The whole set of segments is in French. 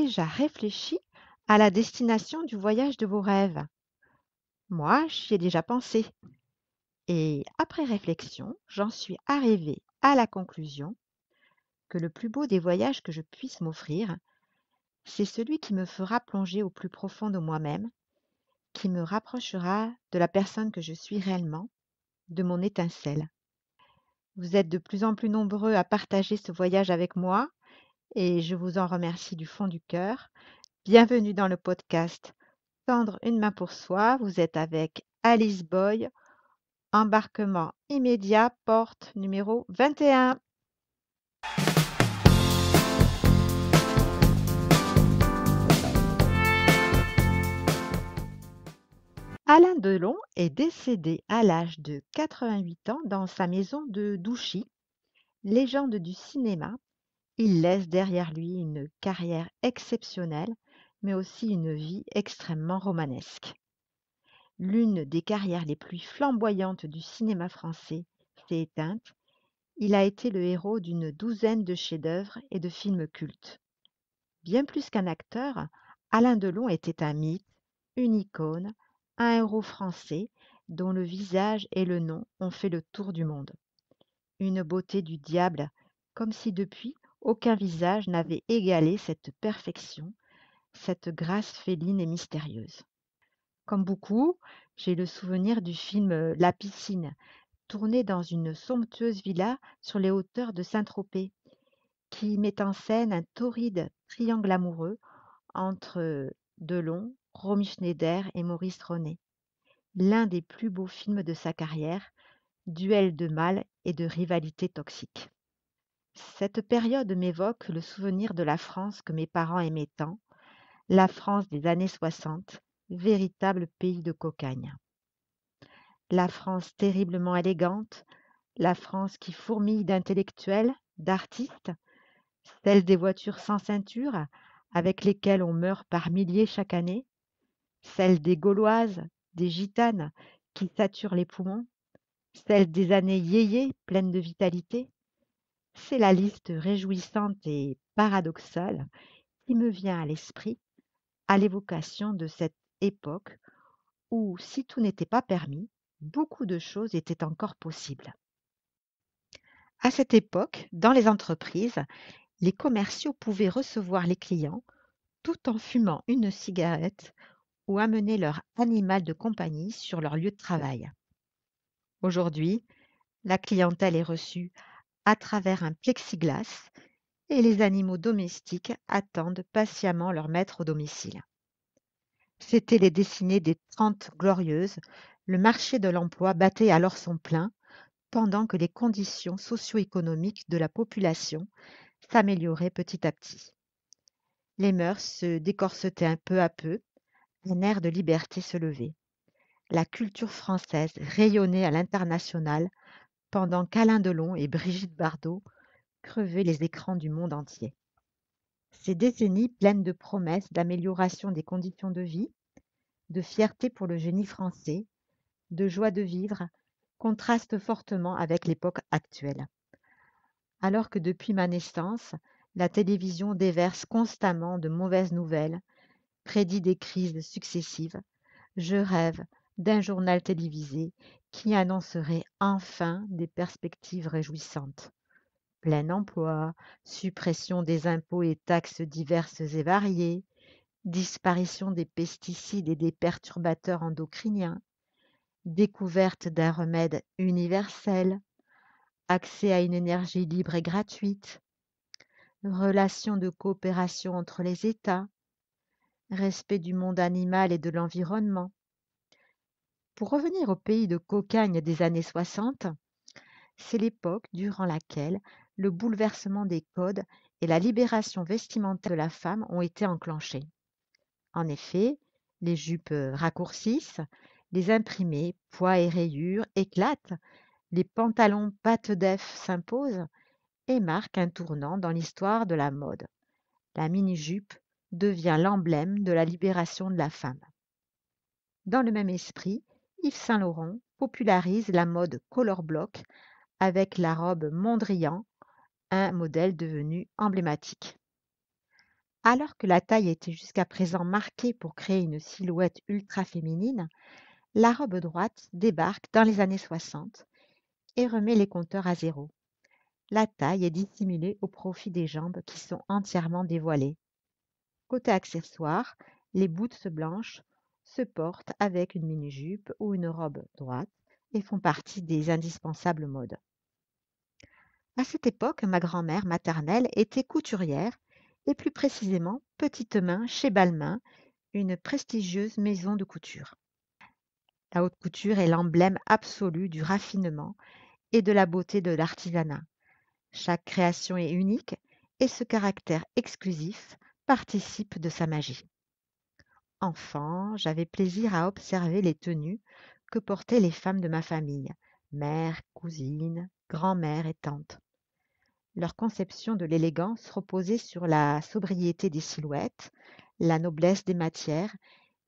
déjà réfléchi à la destination du voyage de vos rêves? Moi, j'y ai déjà pensé. Et après réflexion, j'en suis arrivée à la conclusion que le plus beau des voyages que je puisse m'offrir, c'est celui qui me fera plonger au plus profond de moi-même, qui me rapprochera de la personne que je suis réellement, de mon étincelle. Vous êtes de plus en plus nombreux à partager ce voyage avec moi et je vous en remercie du fond du cœur. Bienvenue dans le podcast Tendre une main pour soi. Vous êtes avec Alice Boy. Embarquement immédiat, porte numéro 21. Alain Delon est décédé à l'âge de 88 ans dans sa maison de Douchy. Légende du cinéma, il laisse derrière lui une carrière exceptionnelle, mais aussi une vie extrêmement romanesque. L'une des carrières les plus flamboyantes du cinéma français s'est éteinte. Il a été le héros d'une douzaine de chefs-d'œuvre et de films cultes. Bien plus qu'un acteur, Alain Delon était un mythe, une icône, un héros français dont le visage et le nom ont fait le tour du monde. Une beauté du diable, comme si depuis aucun visage n'avait égalé cette perfection, cette grâce féline et mystérieuse. Comme beaucoup, j'ai le souvenir du film La piscine, tourné dans une somptueuse villa sur les hauteurs de Saint-Tropez, qui met en scène un torride triangle amoureux entre Delon, Romy Schneider et Maurice Ronet. L'un des plus beaux films de sa carrière, duel de mâles et de rivalité toxique. Cette période m'évoque le souvenir de la France que mes parents aimaient tant, la France des années 60, véritable pays de cocagne. La France terriblement élégante, la France qui fourmille d'intellectuels, d'artistes, celle des voitures sans ceinture, avec lesquelles on meurt par milliers chaque année, celle des Gauloises, des Gitanes, qui saturent les poumons, celle des années yéyé, pleines de vitalité. C'est la liste réjouissante et paradoxale qui me vient à l'esprit à l'évocation de cette époque où, si tout n'était pas permis, beaucoup de choses étaient encore possibles. À cette époque, dans les entreprises, les commerciaux pouvaient recevoir les clients tout en fumant une cigarette ou amener leur animal de compagnie sur leur lieu de travail. Aujourd'hui, la clientèle est reçue à travers un plexiglas et les animaux domestiques attendent patiemment leur maître au domicile. C'étaient les décennies des 30 glorieuses, le marché de l'emploi battait alors son plein pendant que les conditions socio-économiques de la population s'amélioraient petit à petit. Les mœurs se décorsetaient un peu à peu, un air de liberté se levait. La culture française rayonnait à l'international pendant qu'Alain Delon et Brigitte Bardot crevaient les écrans du monde entier. Ces décennies pleines de promesses d'amélioration des conditions de vie, de fierté pour le génie français, de joie de vivre, contrastent fortement avec l'époque actuelle. Alors que depuis ma naissance, la télévision déverse constamment de mauvaises nouvelles, prédit des crises successives, je rêve d'un journal télévisé qui annoncerait enfin des perspectives réjouissantes. Plein emploi, suppression des impôts et taxes diverses et variées, disparition des pesticides et des perturbateurs endocriniens, découverte d'un remède universel, accès à une énergie libre et gratuite, relations de coopération entre les États, respect du monde animal et de l'environnement. Pour revenir au pays de cocagne des années 60, c'est l'époque durant laquelle le bouleversement des codes et la libération vestimentaire de la femme ont été enclenchés. En effet, les jupes raccourcissent, les imprimés poids et rayures éclatent, les pantalons pattes d'œuf s'imposent et marquent un tournant dans l'histoire de la mode. La mini-jupe devient l'emblème de la libération de la femme. Dans le même esprit, Yves Saint Laurent popularise la mode color block avec la robe Mondrian, un modèle devenu emblématique. Alors que la taille était jusqu'à présent marquée pour créer une silhouette ultra féminine, la robe droite débarque dans les années 60 et remet les compteurs à zéro. La taille est dissimulée au profit des jambes qui sont entièrement dévoilées. Côté accessoires, les boots blanches se portent avec une mini-jupe ou une robe droite et font partie des indispensables modes. À cette époque, ma grand-mère maternelle était couturière et plus précisément petite main chez Balmain, une prestigieuse maison de couture. La haute couture est l'emblème absolu du raffinement et de la beauté de l'artisanat. Chaque création est unique et ce caractère exclusif participe de sa magie. Enfant, j'avais plaisir à observer les tenues que portaient les femmes de ma famille, mère, cousine, grand-mère et tante. Leur conception de l'élégance reposait sur la sobriété des silhouettes, la noblesse des matières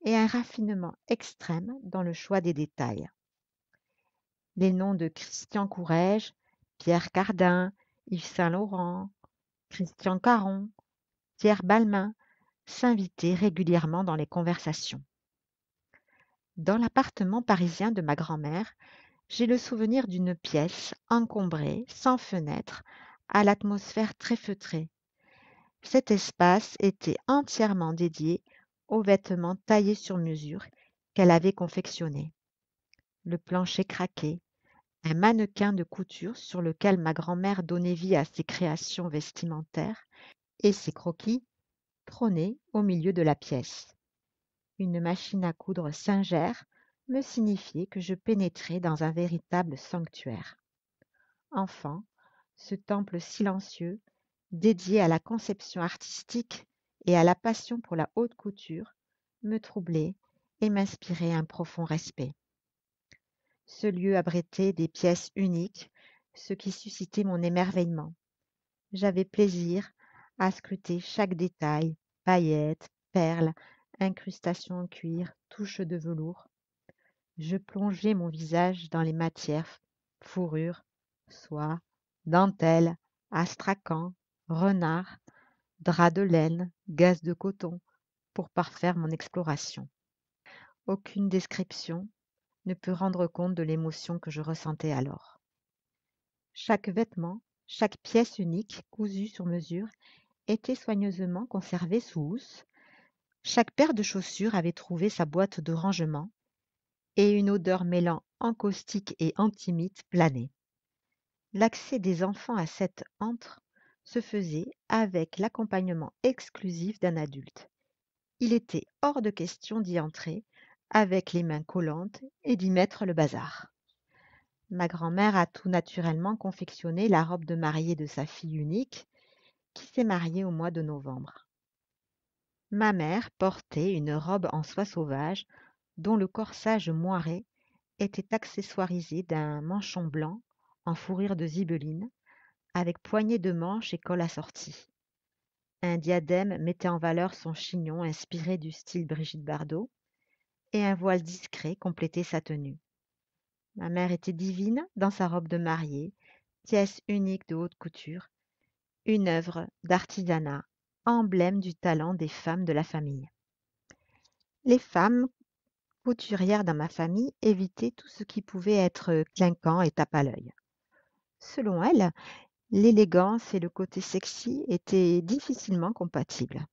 et un raffinement extrême dans le choix des détails. Les noms de Christian Courrèges, Pierre Cardin, Yves Saint-Laurent, Christian Caron, Pierre Balmain s'invitaient régulièrement dans les conversations. Dans l'appartement parisien de ma grand-mère, j'ai le souvenir d'une pièce encombrée, sans fenêtre, à l'atmosphère très feutrée. Cet espace était entièrement dédié aux vêtements taillés sur mesure qu'elle avait confectionnés. Le plancher craqué, un mannequin de couture sur lequel ma grand-mère donnait vie à ses créations vestimentaires et ses croquis trônaient au milieu de la pièce. Une machine à coudre Singer me signifiait que je pénétrais dans un véritable sanctuaire. Enfant, ce temple silencieux, dédié à la conception artistique et à la passion pour la haute couture, me troublait et m'inspirait un profond respect. Ce lieu abritait des pièces uniques, ce qui suscitait mon émerveillement. J'avais plaisir à scruter chaque détail, paillettes, perles, incrustations en cuir, touches de velours. Je plongeais mon visage dans les matières, fourrure, soie, dentelle, astrakhan, renard, drap de laine, gaze de coton, pour parfaire mon exploration. Aucune description ne peut rendre compte de l'émotion que je ressentais alors. Chaque vêtement, chaque pièce unique, cousue sur mesure, était soigneusement conservée sous housse. Chaque paire de chaussures avait trouvé sa boîte de rangement et une odeur mêlant encaustique et antimite planait. L'accès des enfants à cette antre se faisait avec l'accompagnement exclusif d'un adulte. Il était hors de question d'y entrer avec les mains collantes et d'y mettre le bazar. Ma grand-mère a tout naturellement confectionné la robe de mariée de sa fille unique, qui s'est mariée au mois de novembre. Ma mère portait une robe en soie sauvage dont le corsage moiré était accessoirisé d'un manchon blanc en fourrure de zibeline, avec poignée de manches et col assorti. Un diadème mettait en valeur son chignon inspiré du style Brigitte Bardot, et un voile discret complétait sa tenue. Ma mère était divine dans sa robe de mariée, pièce unique de haute couture, une œuvre d'artisanat, emblème du talent des femmes de la famille. Les femmes couturières dans ma famille évitaient tout ce qui pouvait être clinquant et tape à l'œil. Selon elles, l'élégance et le côté sexy étaient difficilement compatibles.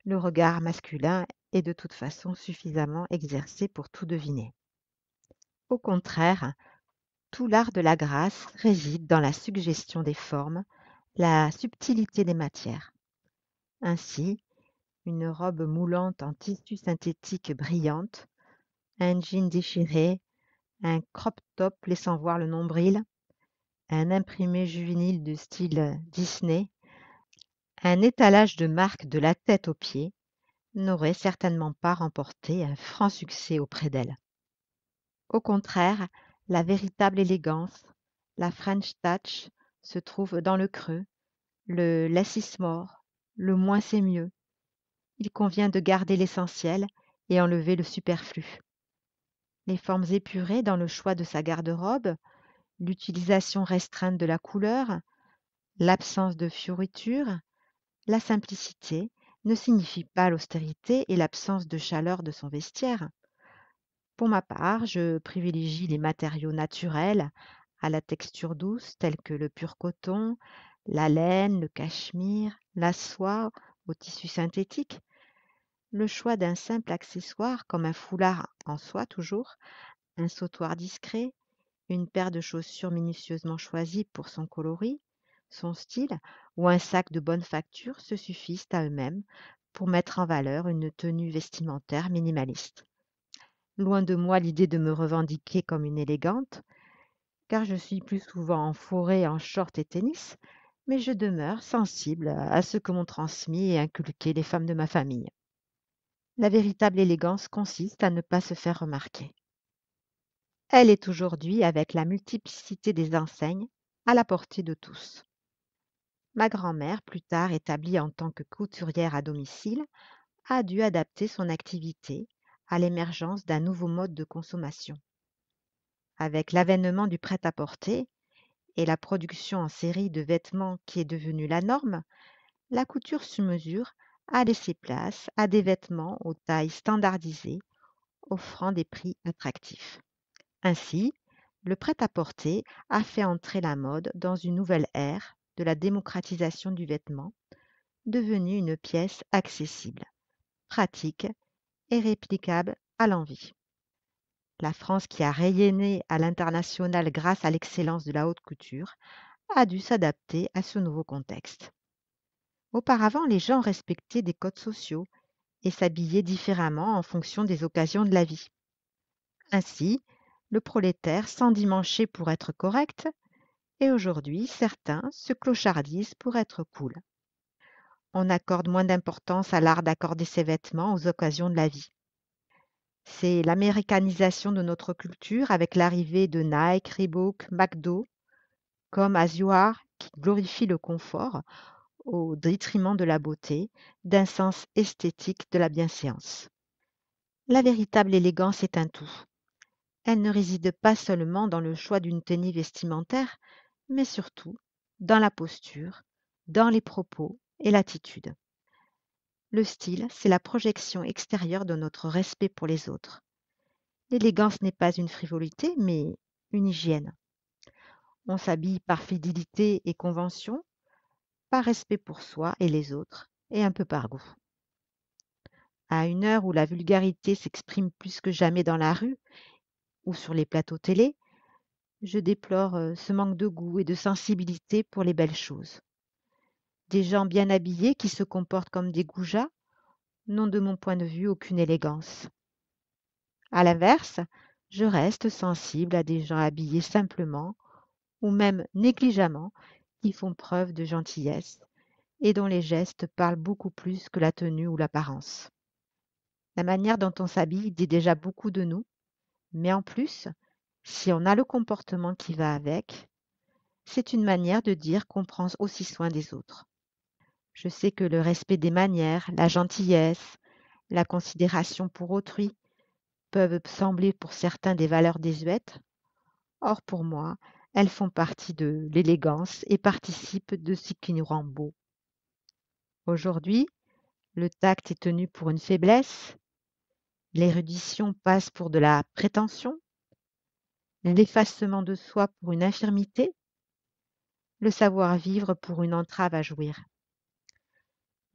Le regard masculin est de toute façon suffisamment exercé pour tout deviner. Au contraire, tout l'art de la grâce réside dans la suggestion des formes, la subtilité des matières. Ainsi, une robe moulante en tissu synthétique brillante, un jean déchiré, un crop top laissant voir le nombril, un imprimé juvénile de style Disney, un étalage de marque de la tête aux pieds n'aurait certainement pas remporté un franc succès auprès d'elle. Au contraire, la véritable élégance, la French touch, se trouve dans le creux, le less is more, le moins c'est mieux. Il convient de garder l'essentiel et enlever le superflu. Les formes épurées dans le choix de sa garde-robe, l'utilisation restreinte de la couleur, l'absence de fioritures, la simplicité, ne signifie pas l'austérité et l'absence de chaleur de son vestiaire. Pour ma part, je privilégie les matériaux naturels à la texture douce tels que le pur coton, la laine, le cachemire, la soie au tissu synthétique. Le choix d'un simple accessoire comme un foulard en soie toujours, un sautoir discret, une paire de chaussures minutieusement choisies pour son coloris, son style ou un sac de bonne facture se suffisent à eux-mêmes pour mettre en valeur une tenue vestimentaire minimaliste. Loin de moi l'idée de me revendiquer comme une élégante, car je suis plus souvent en forêt en short et tennis, mais je demeure sensible à ce que m'ont transmis et inculqué les femmes de ma famille. La véritable élégance consiste à ne pas se faire remarquer. Elle est aujourd'hui, avec la multiplicité des enseignes, à la portée de tous. Ma grand-mère, plus tard établie en tant que couturière à domicile, a dû adapter son activité à l'émergence d'un nouveau mode de consommation. Avec l'avènement du prêt-à-porter et la production en série de vêtements qui est devenue la norme, la couture sur mesure a laissé place à des vêtements aux tailles standardisées, offrant des prix attractifs. Ainsi, le prêt-à-porter a fait entrer la mode dans une nouvelle ère de la démocratisation du vêtement, devenue une pièce accessible, pratique et réplicable à l'envi. La France, qui a rayonné à l'international grâce à l'excellence de la haute couture, a dû s'adapter à ce nouveau contexte. Auparavant, les gens respectaient des codes sociaux et s'habillaient différemment en fonction des occasions de la vie. Ainsi, le prolétaire s'endimanchait pour être correct, et aujourd'hui, certains se clochardisent pour être cool. On accorde moins d'importance à l'art d'accorder ses vêtements aux occasions de la vie. C'est l'américanisation de notre culture avec l'arrivée de Nike, Reebok, McDo, comme As You Are, qui glorifie le confort au détriment de la beauté, d'un sens esthétique de la bienséance. La véritable élégance est un tout. Elle ne réside pas seulement dans le choix d'une tenue vestimentaire, mais surtout dans la posture, dans les propos et l'attitude. Le style, c'est la projection extérieure de notre respect pour les autres. L'élégance n'est pas une frivolité, mais une hygiène. On s'habille par fidélité et convention, par respect pour soi et les autres, et un peu par goût. À une heure où la vulgarité s'exprime plus que jamais dans la rue ou sur les plateaux télé, je déplore ce manque de goût et de sensibilité pour les belles choses. Des gens bien habillés qui se comportent comme des goujats n'ont de mon point de vue aucune élégance. À l'inverse, je reste sensible à des gens habillés simplement ou même négligemment qui font preuve de gentillesse et dont les gestes parlent beaucoup plus que la tenue ou l'apparence. La manière dont on s'habille dit déjà beaucoup de nous, mais en plus, si on a le comportement qui va avec, c'est une manière de dire qu'on prend aussi soin des autres. Je sais que le respect des manières, la gentillesse, la considération pour autrui peuvent sembler pour certains des valeurs désuètes. Or, pour moi, elles font partie de l'élégance et participent de ce qui nous rend beaux. Aujourd'hui, le tact est tenu pour une faiblesse, l'érudition passe pour de la prétention, l'effacement de soi pour une infirmité, le savoir-vivre pour une entrave à jouir.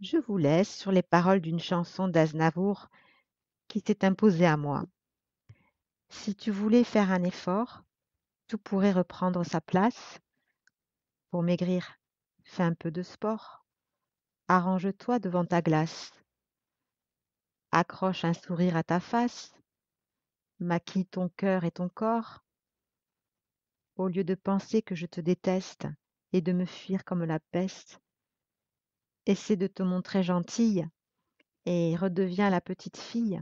Je vous laisse sur les paroles d'une chanson d'Aznavour qui s'est imposée à moi. Si tu voulais faire un effort, tout pourrait reprendre sa place. Pour maigrir, fais un peu de sport. Arrange-toi devant ta glace. Accroche un sourire à ta face. Maquille ton cœur et ton corps. Au lieu de penser que je te déteste et de me fuir comme la peste, essaie de te montrer gentille et redeviens la petite fille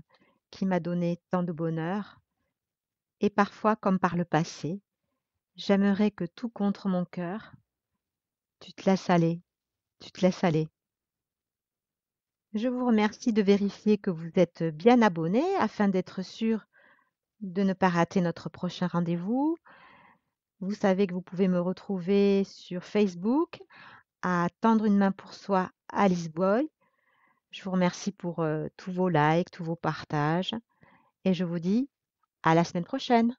qui m'a donné tant de bonheur. Et parfois, comme par le passé, j'aimerais que tout contre mon cœur, tu te laisses aller, tu te laisses aller. Je vous remercie de vérifier que vous êtes bien abonné afin d'être sûr de ne pas rater notre prochain rendez-vous. Vous savez que vous pouvez me retrouver sur Facebook à Tendre une main pour soi Alice Boy, Je vous remercie pour tous vos likes, tous vos partages et je vous dis à la semaine prochaine.